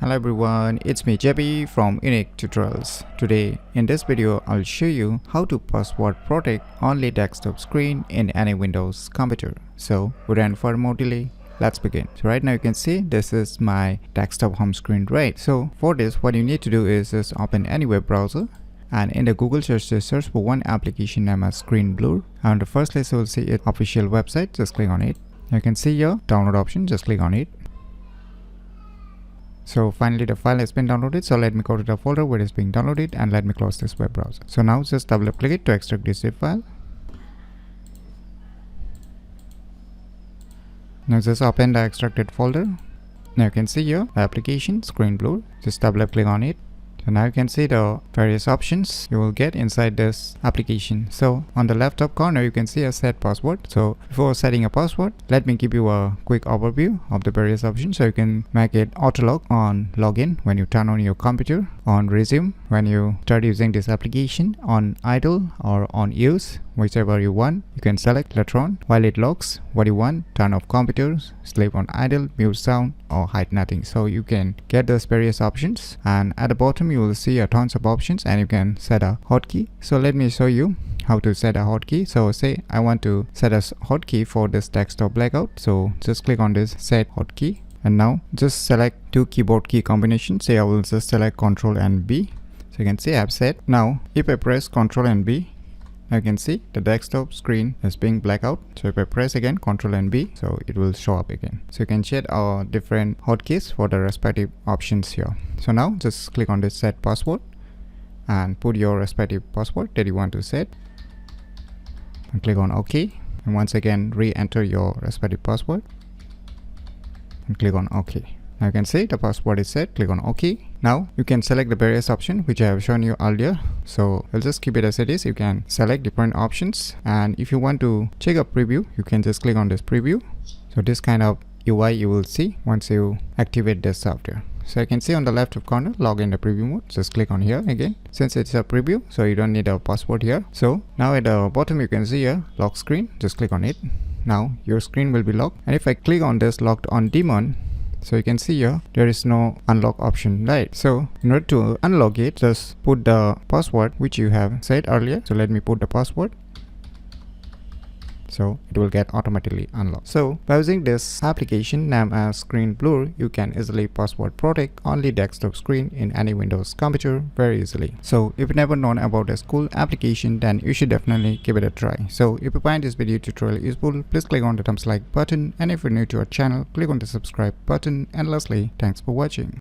Hello everyone, it's me JB from UniqueTutorials. Today in this video I'll show you how to password protect only desktop screen in any Windows computer. So without further more delay, let's begin. So right now you can see this is my desktop home screen, right? So for this what you need to do is just open any web browser and in the Google search just search for one application named as Screen Blur. On the first list you will see its official website, just click on it. You can see your download option, just click on it. So finally the file has been downloaded, so let me go to the folder where it's being downloaded and let me close this web browser. So now just double click it to extract this zip file. Now just open the extracted folder. Now you can see here the application Screen Blur. Just double click on it. So now you can see the various options you will get inside this application. So on the left top corner you can see a set password. So before setting a password, let me give you a quick overview of the various options. So you can make it auto log on login when you turn on your computer, on resume when you start using this application, on idle or on use, whichever you want. You can select later on while it logs what you want, turn off computers, sleep on idle, mute sound or hide nothing. So you can get those various options, and at the bottom you will see a tons of options and you can set a hotkey. So let me show you how to set a hotkey. So say I want to set a hotkey for this desktop blackout, so just click on this set hotkey and now just select two keyboard key combinations. Say I will just select Ctrl and B. So you can see I've set. Now if I press Ctrl and B, you can see the desktop screen is being blacked out. So if I press again Ctrl and B, so it will show up again. So you can set our different hotkeys for the respective options here. So now just click on this set password and put your respective password that you want to set and click on OK, and once again re-enter your respective password and click on OK. Now you can see the password is set. Click on OK. Now you can select the various options which I have shown you earlier. So I'll just keep it as it is. You can select different options, and if you want to check a preview, you can just click on this preview. So this kind of UI you will see once you activate this software. So you can see on the left corner log in the preview mode. Just click on here again. Since it's a preview, so you don't need a password here. So now at the bottom you can see a lock screen. Just click on it. Now your screen will be locked, and if I click on this locked on daemon, so you can see here there is no unlock option, right? So in order to unlock it, just put the password which you have said earlier. So let me put the password, so it will get automatically unlocked. So by using this application named as Screen Blur, you can easily password protect only desktop screen in any Windows computer very easily. So if you never known about this cool application, then you should definitely give it a try. So if you find this video tutorial useful, please click on the thumbs like button, and if you're new to our channel, click on the subscribe button, and lastly, thanks for watching.